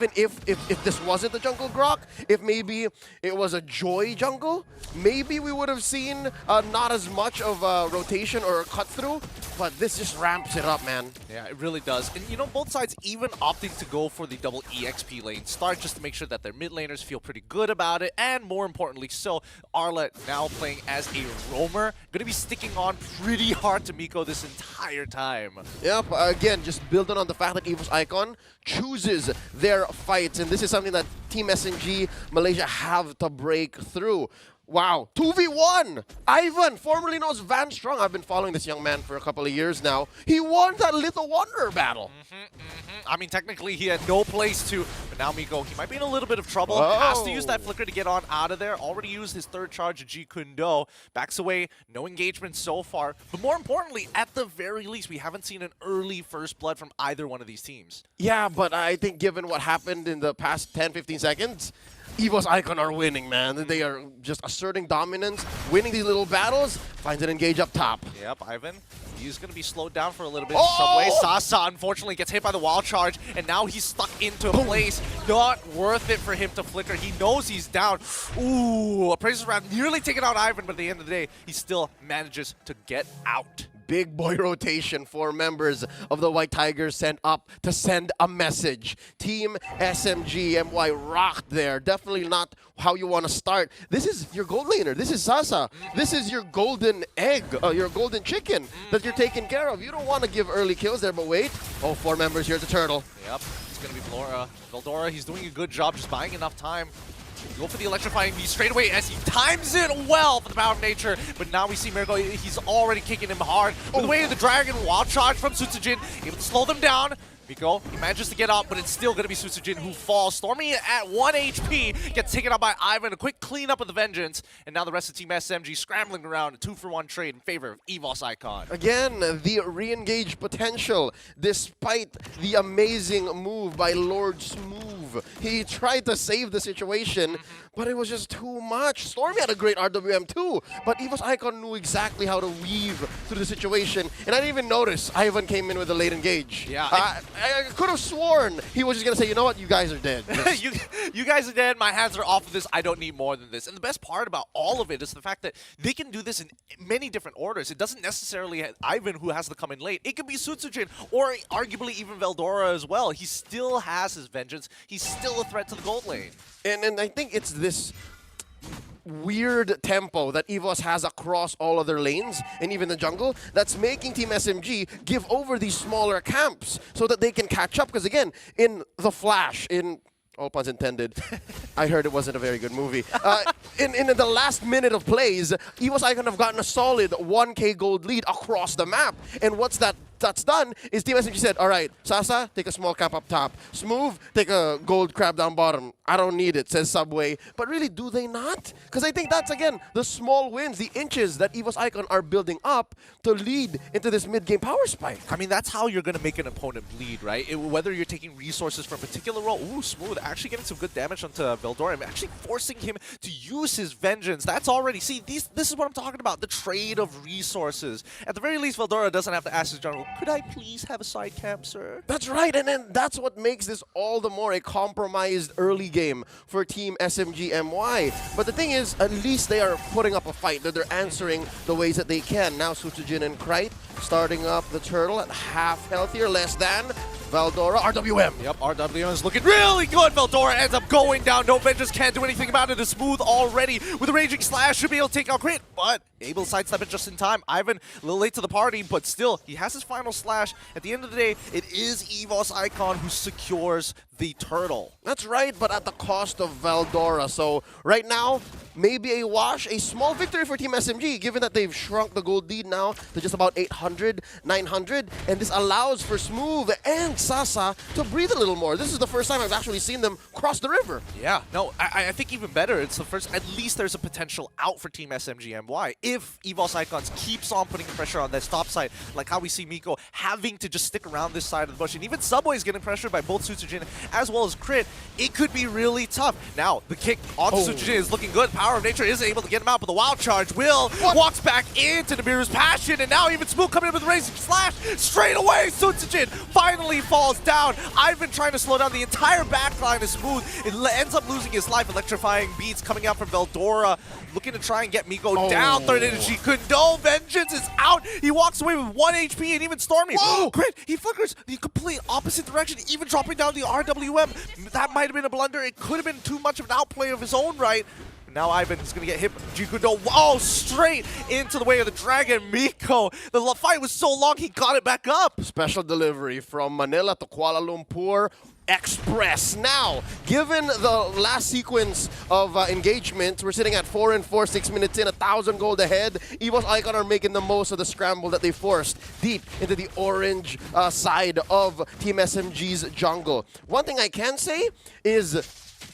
Even if this wasn't the jungle Grok, if maybe it was a Joy jungle, maybe we would have seen not as much of a rotation or a cut through, but this just ramps it up, man. Yeah, it really does. And you know, both sides even opting to go for the double EXP lane start just to make sure that their mid laners feel pretty good about it, and more importantly so, Arlet now playing as a roamer, gonna be sticking on pretty hard to Miko this entire time. Yep, again, just building on the fact that EVOS Icon chooses their fights, and this is something that Team SMG Malaysia have to break through. Wow, 2v1! Ivan, formerly known as Van Strong. I've been following this young man for a couple of years now. He won that Little Wonder battle. I mean, technically he had no place to, but now Miko, he might be in a little bit of trouble. Has to use that flicker to get on out of there. Already used his third charge of G Kundo. Backs away, no engagement so far. But more importantly, at the very least, we haven't seen an early first blood from either one of these teams. Yeah, but I think given what happened in the past 10-15 seconds, EVOS Icon are winning, man. They are just asserting dominance, winning these little battles, finds an engage up top. Yep, Ivan, he's going to be slowed down for a little bit. Oh! Some way. Sasa, unfortunately, gets hit by the wild charge, and now he's stuck into a place. Not worth it for him to flicker. He knows he's down. Ooh, Appraiser's round nearly taking out Ivan, but at the end of the day, he still manages to get out. Big boy rotation for members of the White Tigers sent up to send a message. Team SMG MY rocked there. Definitely not how you want to start. This is your gold laner. This is Sasa. This is your golden egg, your golden chicken that you're taking care of. You don't want to give early kills there, but wait. Oh, 4 members here at the turtle. Yep, it's going to be Veldora. He's doing a good job just buying enough time. Go for the electrifying V straight away as he times it well for the power of nature. But now we see Miracle, he's already kicking him hard. With the way of the dragon, wild charge from Sutsujin, able to slow them down. Miko, he manages to get up, but it's still going to be Sutsujin who falls. Stormy at 1 HP, gets taken out by Ivan. A quick cleanup of the Vengeance. And now the rest of Team SMG scrambling around a 2-for-1 trade in favor of EVOS Icon. Again, the re-engage potential, despite the amazing move by Lord Smooth. He tried to save the situation, but it was just too much. Stormy had a great RWM too, but EVOS Icon knew exactly how to weave through the situation. And I didn't even notice Ivan came in with a late engage. Yeah. I could have sworn he was just going to say, you know what, you guys are dead. you guys are dead, my hands are off of this, I don't need more than this. And the best part about all of it is the fact that they can do this in many different orders. It doesn't necessarily have Ivan who has to come in late. It could be Sutsujin, or arguably even Veldora as well. He still has his Vengeance. He's still a threat to the gold lane. And I think it's this weird tempo that EVOS has across all of their lanes and even the jungle that's making Team SMG give over these smaller camps so that they can catch up. Because again, in The Flash, in all puns intended, I heard it wasn't a very good movie. In the last minute of plays, EVOS Icon have gotten a solid 1K gold lead across the map. And what's that's done is Team SMG said, all right, Sasa, take a small cap up top. Smooth, take a gold crab down bottom. I don't need it, says Subway. But really, do they not? Because I think that's, again, the small wins, the inches that EVOS Icon are building up to lead into this mid-game power spike. I mean, that's how you're going to make an opponent bleed, right? Whether you're taking resources from a particular role. Ooh, Smooth actually getting some good damage onto Veldora. I'm actually forcing him to use his Vengeance. That's already, see, this is what I'm talking about, the trade of resources. At the very least, Veldora doesn't have to ask his jungle, could I please have a side camp, sir? That's right, and then that's what makes this all the more a compromised early game for Team SMG MY. But the thing is, at least they are putting up a fight, that they're answering the ways that they can. Now Sutsujin and Krite starting up the turtle at half health here, less than Veldora, RWM. Yep, RWM is looking really good. Veldora ends up going down. No Vengeance can't do anything about it. It's Smooth already with a Raging Slash. Should be able to take out Crit, but able to sidestep it just in time. Ivan, a little late to the party, but still, he has his final slash. At the end of the day, it is EVOS Icon who secures the turtle. That's right, but at the cost of Veldora. So right now, maybe a wash, a small victory for Team SMG, given that they've shrunk the gold lead now to just about 800, 900, and this allows for Smooth and Sasa to breathe a little more. This is the first time I've actually seen them cross the river. Yeah, no, I think even better. It's the first, at least there's a potential out for Team SMG MY if EVOS Icons keeps on putting pressure on this top side, like how we see Miko having to just stick around this side of the bush, and even Subway is getting pressured by both Sutsujin as well as crit, it could be really tough. Now, the kick onto Suchijin is looking good. Power of Nature isn't able to get him out, but the wild charge will. Walks back into Nibiru's Passion, and now even Smooth coming in with the Razor Slash straight away. Suchijin finally falls down. I've been trying to slow down the entire backline of Smooth. It ends up losing his life. Electrifying beats coming out from Veldora, looking to try and get Miko down. Third energy Kundo. Vengeance is out. He walks away with 1 HP, and even Stormy. Crit, he flickers the complete opposite direction, even dropping down the RWM. That might have been a blunder. It could have been too much of an outplay of his own right. Now Ivan is going to get hit. Jikudo, straight into the way of the Dragon. Miko, the fight was so long, he got it back up. Special delivery from Manila to Kuala Lumpur. Express. Now, given the last sequence of engagement, we're sitting at 4 and 4, 6 minutes in, 1,000 gold ahead. EVOS Icon are making the most of the scramble that they forced deep into the orange side of Team SMG's jungle. One thing I can say is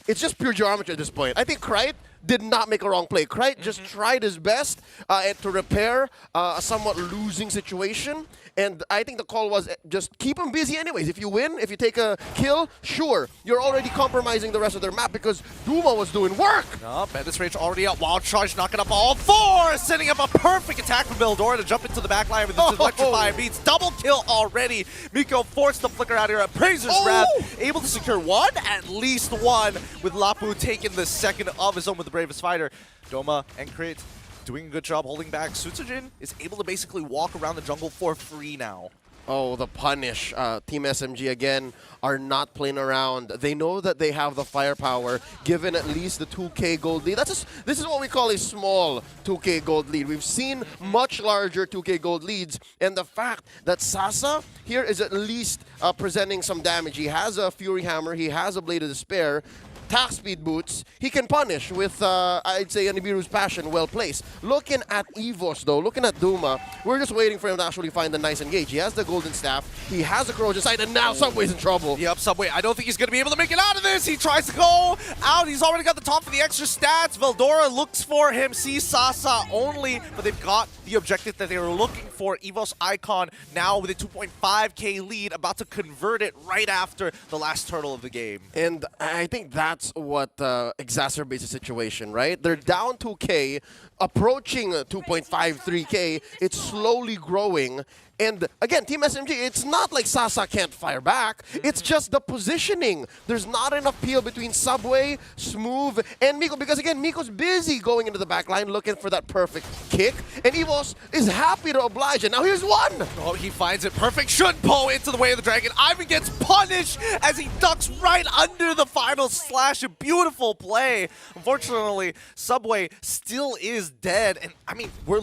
it's just pure geometry at this point. I think Krite did not make a wrong play. Krite just tried his best to repair a somewhat losing situation. And I think the call was just keep him busy anyways. If you win, if you take a kill, sure, you're already compromising the rest of their map because Duma was doing work. Bandit's Rage already out. Wild Charge knocking up all 4, setting up a perfect attack from Veldora to jump into the back line with his electrifying beats. Double kill already. Miko forced the flicker out here at Prazer's Wrath, able to secure one, at least one, with Lapu taking the second of his own with the Bravest Fighter. Doma and Crit doing a good job holding back. Suchijin is able to basically walk around the jungle for free now. Oh, the punish. Team SMG, again, are not playing around. They know that they have the firepower, given at least the 2K gold lead. This is what we call a small 2K gold lead. We've seen much larger 2K gold leads, and the fact that Sasa here is at least presenting some damage. He has a Fury Hammer, he has a Blade of Despair, attack speed boots, he can punish with, I'd say, Nibiru's Passion well placed. Looking at EVOS, though, looking at Duma, we're just waiting for him to actually find the nice engage. He has the Golden Staff, he has a Corrosion Sight, and now Subway's in trouble. Yep, Subway, I don't think he's going to be able to make it out of this. He tries to go out. He's already got the top for the extra stats. Veldora looks for him, sees Sasa only, but they've got the objective that they were looking for. EVOS Icon now with a 2.5K lead, about to convert it right after the last turtle of the game. And I think that's what exacerbates the situation, right? They're down 2K, approaching 2.53K. It's slowly growing. And again, Team SMG, it's not like Sasa can't fire back. It's just the positioning. There's not enough peel between Subway, Smooth, and Miko. Because again, Miko's busy going into the back line looking for that perfect kick. And EVOS is happy to oblige. And now here's one. Oh, he finds it perfect. Shunpo into the way of the Dragon. Ivan gets punished as he ducks right under the final slash. A beautiful play. Unfortunately, Subway still is dead. And I mean, we're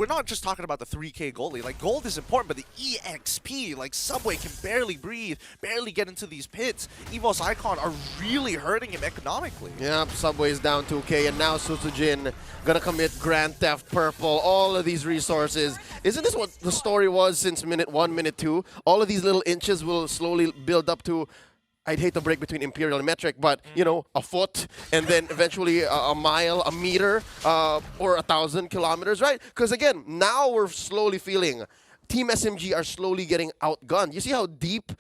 not just talking about the 3K goalie. Like, gold is important, but the EXP, like Subway can barely breathe, barely get into these pits. EVOS Icon are really hurting him economically. Yep, Subway's down 2K, and now Suchijin gonna commit Grand Theft Purple. All of these resources. Isn't this what the story was since minute 1, minute 2? All of these little inches will slowly build up to, I'd hate to break between Imperial and Metric, but, you know, a foot, and then eventually a mile, a meter, or 1,000 kilometers, right? Because again, now we're slowly feeling Team SMG are slowly getting outgunned. You see how deep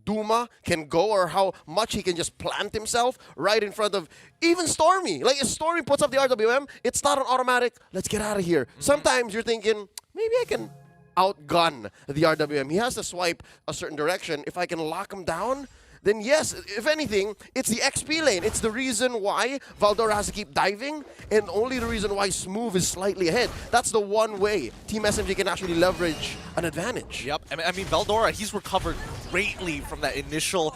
Duma can go, or how much he can just plant himself right in front of even Stormy. Like, if Stormy puts up the RWM, it's not an automatic, let's get out of here. Sometimes you're thinking, maybe I can outgun the RWM. He has to swipe a certain direction. If I can lock him down, then yes, if anything, it's the XP lane. It's the reason why Veldora has to keep diving, and only the reason why Smooth is slightly ahead. That's the one way Team SMG can actually leverage an advantage. Yep, I mean Veldora, he's recovered greatly from that initial,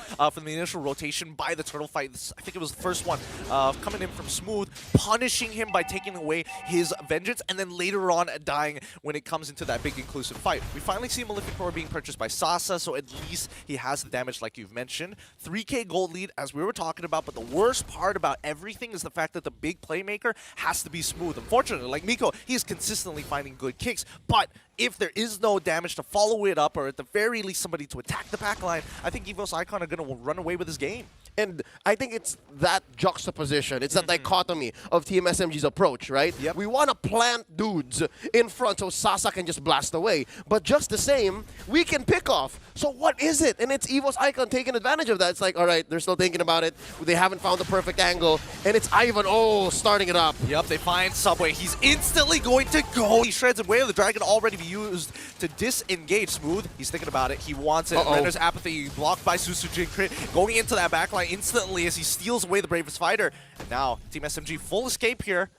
rotation by the turtle fight. I think it was the first one, coming in from Smooth, punishing him by taking away his vengeance, and then later on dying when it comes into that big inclusive fight. We finally see Malefic Roar being purchased by Sasa, so at least he has the damage like you've mentioned. 3K gold lead, as we were talking about, but the worst part about everything is the fact that the big playmaker has to be Smooth. Unfortunately, like Miko, he's consistently finding good kicks, but if there is no damage to follow it up, or at the very least somebody to attack the backline, I think EVOS Icon are going to run away with this game. And I think it's that juxtaposition, it's that dichotomy of Team SMG's approach, right? Yep. We want to plant dudes in front so Sasa can just blast away. But just the same, we can pick off. So what is it? And it's EVOS Icon taking advantage of that. It's like, all right, they're still thinking about it. They haven't found the perfect angle. And it's Ivan, starting it up. Yep, they find Subway. He's instantly going to go. He shreds away. The Dragon already be used to disengage. Smooth, he's thinking about it. He wants it. Render's apathy blocked by Susujin Crit. Going into that backline instantly as he steals away the bravest fighter. And now, Team SMG full escape here.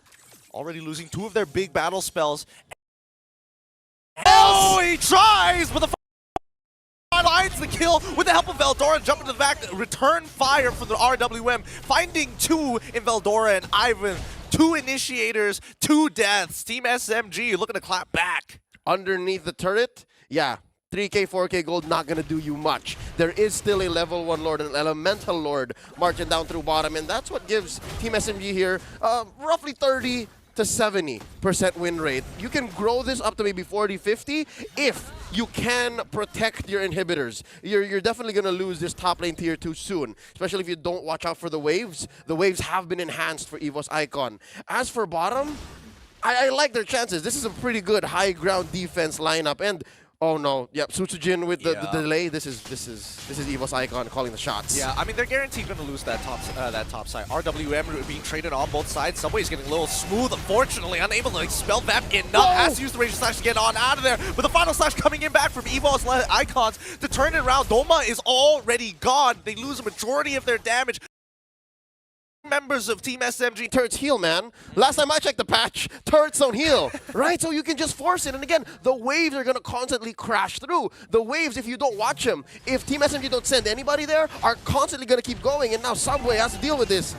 Already losing 2 of their big battle spells. Oh, he tries, but the finds the kill with the help of Veldora, jumping to the back, return fire from the RWM, finding 2 in Veldora and Ivan. 2 initiators, 2 deaths. Team SMG looking to clap back. Underneath the turret, yeah, 3K, 4K gold not going to do you much. There is still a level 1 Lord, an elemental Lord marching down through bottom, and that's what gives Team SMG here roughly 30 to 70% win rate. You can grow this up to maybe 40, 50 if you can protect your inhibitors. You're definitely going to lose this top lane tier 2 soon, especially if you don't watch out for the waves. The waves have been enhanced for EVOS Icon. As for bottom, I like their chances. This is a pretty good high ground defense lineup, and oh no, yep, Sutsujin with the delay. This is EVOS Icon calling the shots. Yeah, I mean they're guaranteed going to lose that top side. RWM being traded on both sides. Subway's getting a little smooth, unfortunately, unable to expel that enough. Has to use the Rage Slash to get on out of there. But the final slash coming in back from EVOS Icons to turn it around. Doma is already gone. They lose a majority of their damage. Members of Team SMG. Turrets heal, man. Last time I checked the patch, turrets don't heal, right? So you can just force it. And again, the waves are going to constantly crash through. The waves, if you don't watch them, if Team SMG don't send anybody there, are constantly going to keep going. And now Subway has to deal with this.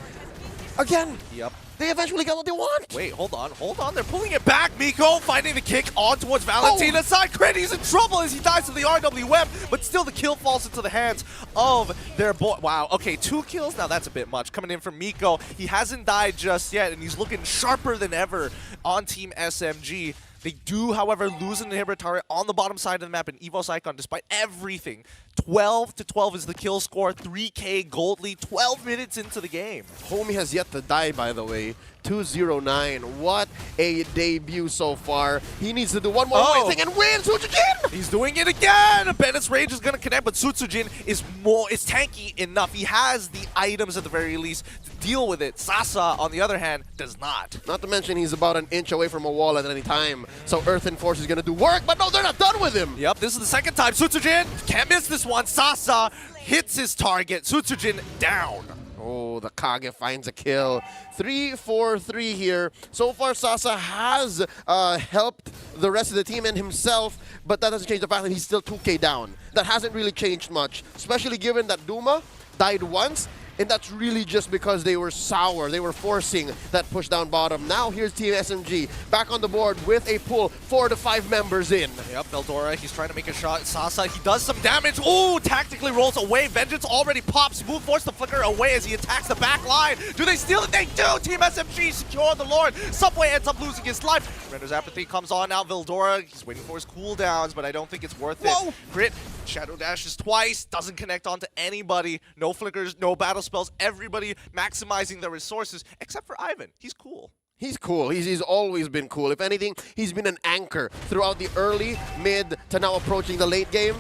Again. Yep. They eventually got what they want. Wait, hold on. They're pulling it back. Miko finding the kick on towards Valentina's side. Crit, he's in trouble as he dies to the RWM, but still the kill falls into the hands of their boy. Wow, okay, 2 kills? Now that's a bit much. Coming in from Miko. He hasn't died just yet, and he's looking sharper than ever on Team SMG. They do, however, lose an inhibitor turret on the bottom side of the map in EVOS Icon despite everything. 12 to 12 is the kill score, 3K gold lead, 12 minutes into the game. Homie has yet to die, by the way. 209. What a debut so far. He needs to do one more thing and win, Sutsujin! He's doing it again! Bennett's Rage is going to connect, but Sutsujin is tanky enough. He has the items at the very least to deal with it. Sasa, on the other hand, does not. Not to mention he's about an inch away from a wall at any time, so Earth and Force is going to do work, but no, they're not done with him! Yep, this is the second time. Sutsujin can't miss this one. Sasa hits his target. Sutsujin down. Oh, the Kage finds a kill. 3-4-3 here. So far, Sasa has helped the rest of the team and himself, but that doesn't change the fact that he's still 2K down. That hasn't really changed much, especially given that Duma died once, and that's really just because they were sour. They were forcing that push down bottom. Now here's Team SMG back on the board with a pull, 4 to 5 members in. Yep, Veldora, he's trying to make a shot. Sasa, he does some damage. Ooh, tactically rolls away. Vengeance already pops. Smooth force the flicker away as he attacks the back line. Do they steal it? They do! Team SMG secure the Lord. Subway ends up losing his life. Render's apathy comes on now. Veldora, he's waiting for his cooldowns, but I don't think it's worth it. Crit, shadow dashes twice, doesn't connect onto anybody. No flickers, no battle spells. Everybody maximizing their resources, except for Ivan. He's cool. He's cool. He's always been cool. If anything, he's been an anchor throughout the early, mid, to now approaching the late game.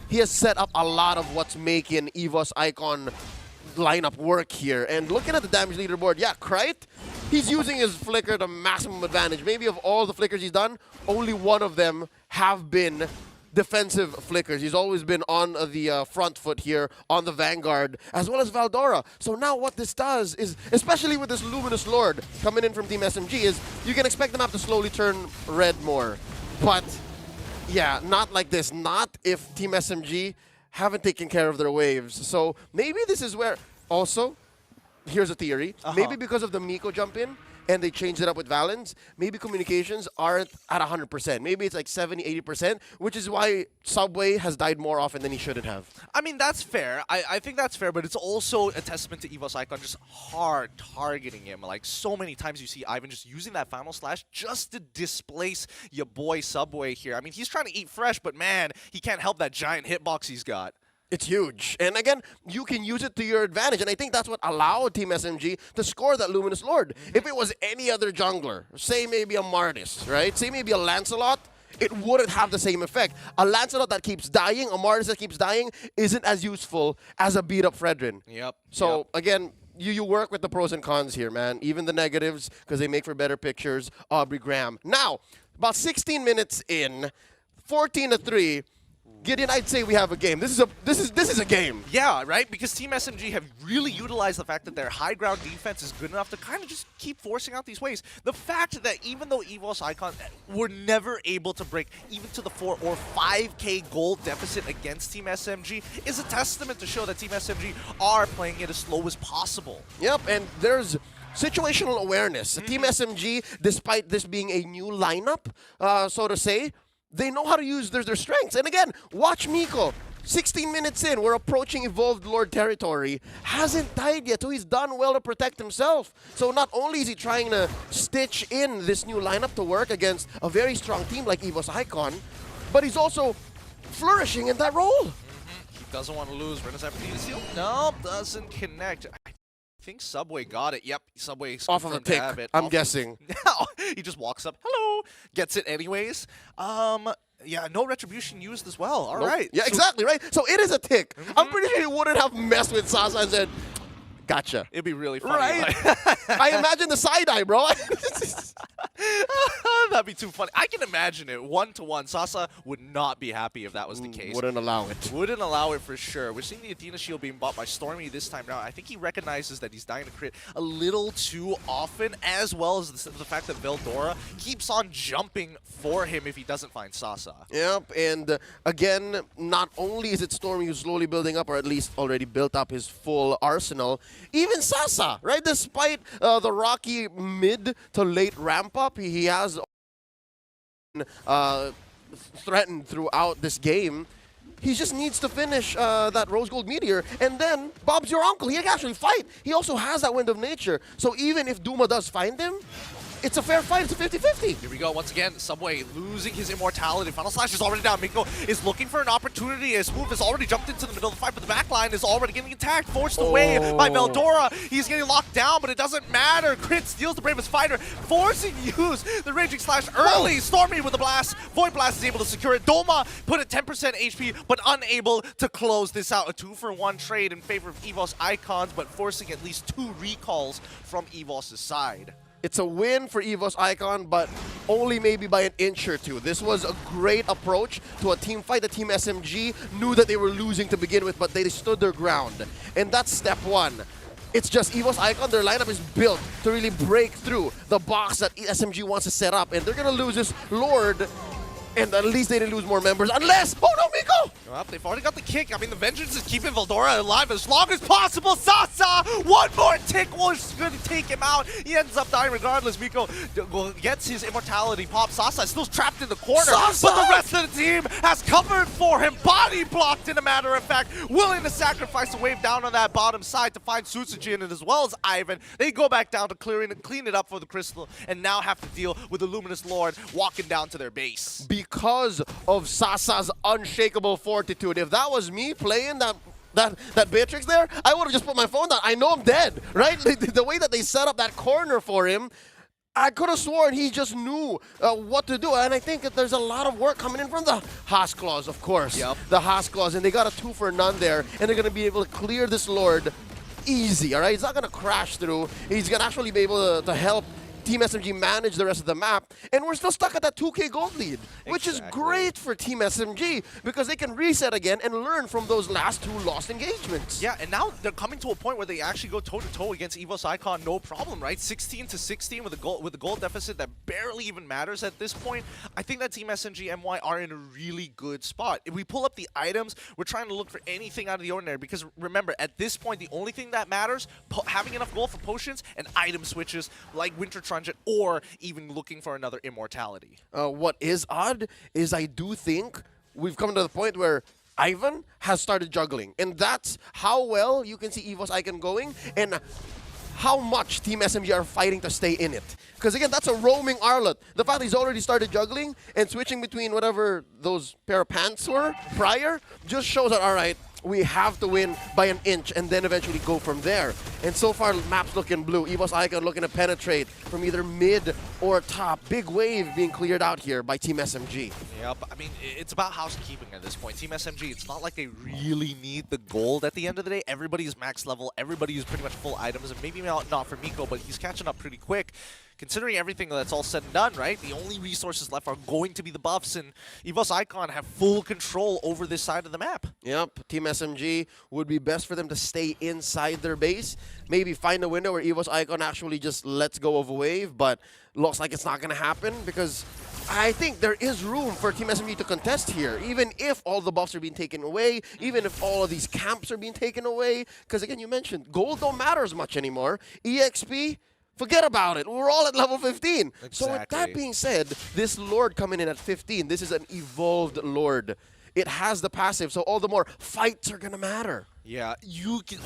He has set up a lot of what's making EVOS Icon lineup work here. And looking at the damage leaderboard, yeah, Krite, he's using his flicker to maximum advantage. Maybe of all the flickers he's done, only one of them have been defensive flickers. He's always been on the front foot here on the Vanguard, as well as Veldora. So now what this does is, especially with this Luminous Lord coming in from Team SMG, is you can expect the map to slowly turn red more. But yeah, not like this. Not if Team SMG haven't taken care of their waves. So maybe this is where, also, here's a theory. Maybe because of the Miko jump in, and they changed it up with Valens, maybe communications aren't at 100%. Maybe it's like 70, 80%, which is why Subway has died more often than he shouldn't have. I mean, that's fair. I think that's fair, but it's also a testament to EVOS Icon just hard targeting him. Like, so many times you see Ivan just using that final slash just to displace your boy Subway here. I mean, he's trying to eat fresh, but man, he can't help that giant hitbox he's got. It's huge. And again, you can use it to your advantage. And I think that's what allowed Team SMG to score that Luminous Lord. If it was any other jungler, say maybe a Martis, right? Say maybe a Lancelot, it wouldn't have the same effect. A Lancelot that keeps dying, a Martis that keeps dying, isn't as useful as a beat-up Fredrin. Yep. So, again, you work with the pros and cons here, man. Even the negatives, because they make for better pictures. Aubrey Graham. Now, about 16 minutes in, 14-3, Gideon, I'd say we have a game. This is a game. Yeah, right? Because Team SMG have really utilized the fact that their high ground defense is good enough to kind of just keep forcing out these waves. The fact that even though EVOS Icon were never able to break even to the 4 or 5K gold deficit against Team SMG is a testament to show that Team SMG are playing it as slow as possible. Yep, and there's situational awareness. Team SMG, despite this being a new lineup, so to say, they know how to use their strengths. And again, watch Miko. 16 minutes in, we're approaching Evolved Lord territory. Hasn't died yet, so he's done well to protect himself. So not only is he trying to stitch in this new lineup to work against a very strong team like EVOS Icon, but he's also flourishing in that role. He doesn't want to lose. Renner's opportunity to steal. No, doesn't connect. I think Subway got it. Yep, Subway's off of a tick, I'm guessing. Now he just walks up, hello, gets it anyways. Yeah, no retribution used as well. All right. Yeah, exactly, right? So it is a tick. I'm pretty sure he wouldn't have messed with Sasa and said, gotcha. It'd be really funny. Right? I imagine the side-eye, bro. That'd be too funny. I can imagine it. 1-to-1. Sasa would not be happy if that was the case. Wouldn't allow it. Wouldn't allow it for sure. We're seeing the Athena shield being bought by Stormy this time now. I think he recognizes that he's dying to crit a little too often, as well as the fact that Veldora keeps on jumping for him if he doesn't find Sasa. Yep, and again, not only is it Stormy who's slowly building up, or at least already built up his full arsenal, even Sasa, right? Despite the rocky mid to late ramp up, he has threatened throughout this game. He just needs to finish that Rose Gold Meteor, and then Bob's your uncle. He can actually fight. He also has that Wind of Nature. So even if Duma does find him, it's a fair fight. It's a 50-50. Here we go. Once again, Subway losing his immortality. Final Slash is already down. Miko is looking for an opportunity. His move has already jumped into the middle of the fight, but the backline is already getting attacked. Forced away by Veldora. He's getting locked down, but it doesn't matter. Crit steals the Bravest Fighter, forcing use the Raging Slash early. Stormy with the blast. Void Blast is able to secure it. Doma put at 10% HP, but unable to close this out. A 2-for-1 trade in favor of EVOS Icons, but forcing at least 2 recalls from EVOS' side. It's a win for EVOS Icon, but only maybe by an inch or two. This was a great approach to a team fight. The Team SMG knew that they were losing to begin with, but they stood their ground. And that's step one. It's just EVOS Icon, their lineup is built to really break through the box that SMG wants to set up. And they're going to lose this Lord, and at least they didn't lose more members, unless... Oh no, Miko! Well, they've already got the kick. I mean, the Vengeance is keeping Veldora alive as long as possible. Sasa! One more tick was going to take him out. He ends up dying regardless. Miko gets his immortality pop. Sasa is still trapped in the corner, Sasa! but the rest of the team has covered for him. Body blocked, in a matter of fact, willing to sacrifice a wave down on that bottom side to find Susujin, and as well as Ivan. They go back down to clean it up for the Crystal, and now have to deal with the Luminous Lord walking down to their base. Because of Sasa's unshakable fortitude. If that was me playing that Beatrix there, I would have just put my phone down. I know I'm dead, right? The way that they set up that corner for him, I could have sworn he just knew what to do. And I think that there's a lot of work coming in from the Haas Claws, of course. Yep. The Haas Claws, and they got a 2-for-none there, and they're going to be able to clear this Lord easy, all right? He's not going to crash through. He's going to actually be able to help Team SMG manage the rest of the map, and we're still stuck at that 2K gold lead, which is great for Team SMG because they can reset again and learn from those last 2 lost engagements. Yeah, and now they're coming to a point where they actually go toe-to-toe against EVOS Icon, no problem, right? 16-16 with a gold deficit that barely even matters at this point. I think that Team SMG MY are in a really good spot. If we pull up the items, we're trying to look for anything out of the ordinary because remember, at this point, the only thing that matters, having enough gold for potions and item switches like Winter or even looking for another immortality. What is odd is I do think we've come to the point where Ivan has started juggling, and that's how well you can see EVOS Icon going and how much Team SMG are fighting to stay in it. Because again, that's a roaming Arlot. The fact he's already started juggling and switching between whatever those pair of pants were prior just shows that, all right, we have to win by an inch and then eventually go from there. And so far, map's looking blue. EVOS Icon looking to penetrate from either mid or top. Big wave being cleared out here by Team SMG. Yeah, but I mean, it's about housekeeping at this point. Team SMG, it's not like they really need the gold at the end of the day. Everybody is max level. Everybody is pretty much full items. And maybe not for Miko, but he's catching up pretty quick. Considering everything that's all said and done, right? The only resources left are going to be the buffs, and EVOS Icon have full control over this side of the map. Yep, Team SMG would be best for them to stay inside their base. Maybe find a window where EVOS Icon actually just lets go of a wave, but looks like it's not going to happen because I think there is room for Team SMG to contest here, even if all the buffs are being taken away, even if all of these camps are being taken away. Because again, you mentioned gold don't matter as much anymore. EXP, forget about it. We're all at level 15. Exactly. So with that being said, this Lord coming in at 15, this is an evolved Lord. It has the passive, so all the more fights are going to matter. Yeah, you can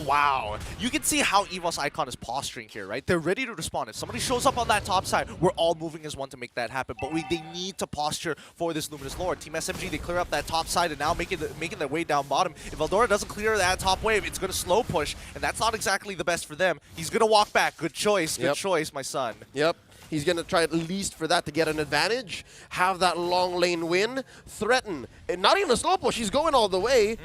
see how EVOS Icon is posturing here, right? They're ready to respond. If somebody shows up on that top side, we're all moving as one to make that happen. But they need to posture for this Luminous Lord. Team SMG, they clear up that top side and now making their way down bottom. If Eldora doesn't clear that top wave, it's going to slow push, and that's not exactly the best for them. He's going to walk back. Good choice, good choice, my son. Yep. He's going to try at least for that to get an advantage, have that long lane win, threaten, and not even a slow push, he's going all the way,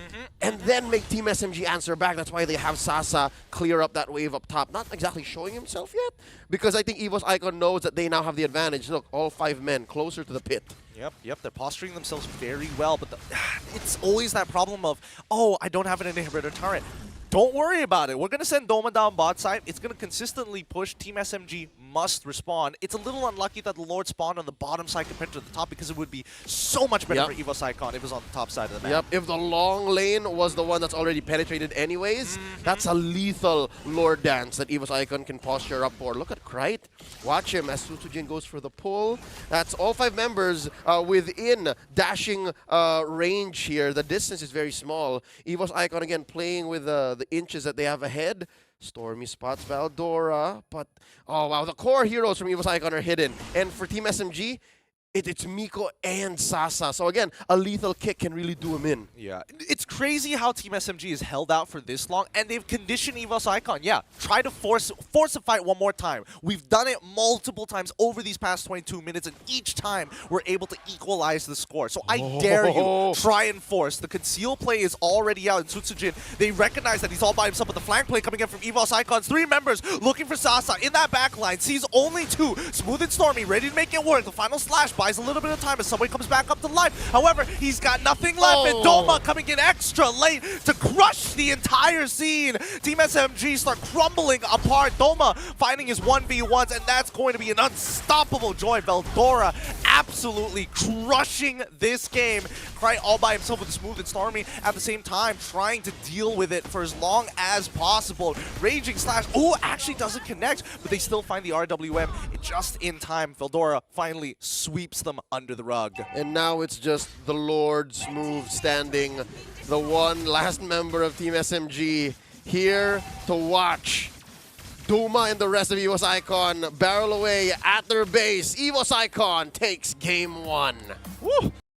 and then make Team SMG answer back. That's why they have Sasa clear up that wave up top. Not exactly showing himself yet, because I think EVOS Icon knows that they now have the advantage. Look, all 5 men closer to the pit. Yep, they're posturing themselves very well, but it's always that problem of, oh, I don't have an inhibitor turret. Don't worry about it. We're going to send Doma down bot side. It's going to consistently push. Team SMG must respond. It's a little unlucky that the Lord spawned on the bottom side compared to the top because it would be so much better for EVOS Icon if it was on the top side of the map. Yep, if the long lane was the one that's already penetrated anyways, that's a lethal Lord dance that EVOS Icon can posture up for. Look at Krite. Watch him as Sutsujin goes for the pull. That's all 5 members within dashing range here. The distance is very small. EVOS Icon again playing with the inches that they have ahead. Stormy spots Valdora, but oh wow, the core heroes from EVOS Icon are hidden. And for Team SMG, it's Miko and Sasa. So again, a lethal kick can really do him in. Yeah, it's crazy how Team SMG is held out for this long, and they've conditioned EVOS Icon. Yeah, try to force a fight one more time. We've done it multiple times over these past 22 minutes, and each time we're able to equalize the score. So I dare you, try and force. The conceal play is already out in Sutsujin. They recognize that he's all by himself, but the flank play coming in from EVOS Icon's 3 members looking for Sasa in that back line. Sees only 2. Smooth and Stormy ready to make it work. The final slash buys a little bit of time as somebody comes back up to life. However, he's got nothing left, and Doma coming in extra late to crush the entire scene. Team SMG start crumbling apart. Doma finding his 1v1s, and that's going to be an unstoppable joy. Veldora absolutely crushing this game. Krite all by himself with the Smooth and Stormy at the same time, trying to deal with it for as long as possible. Raging slash, actually doesn't connect, but they still find the RWM just in time. Veldora finally sweeps them under the rug. And now it's just the Lord Smooth standing, the one last member of Team SMG here to watch Duma and the rest of EVOS Icon barrel away at their base. EVOS Icon takes game 1. Woo!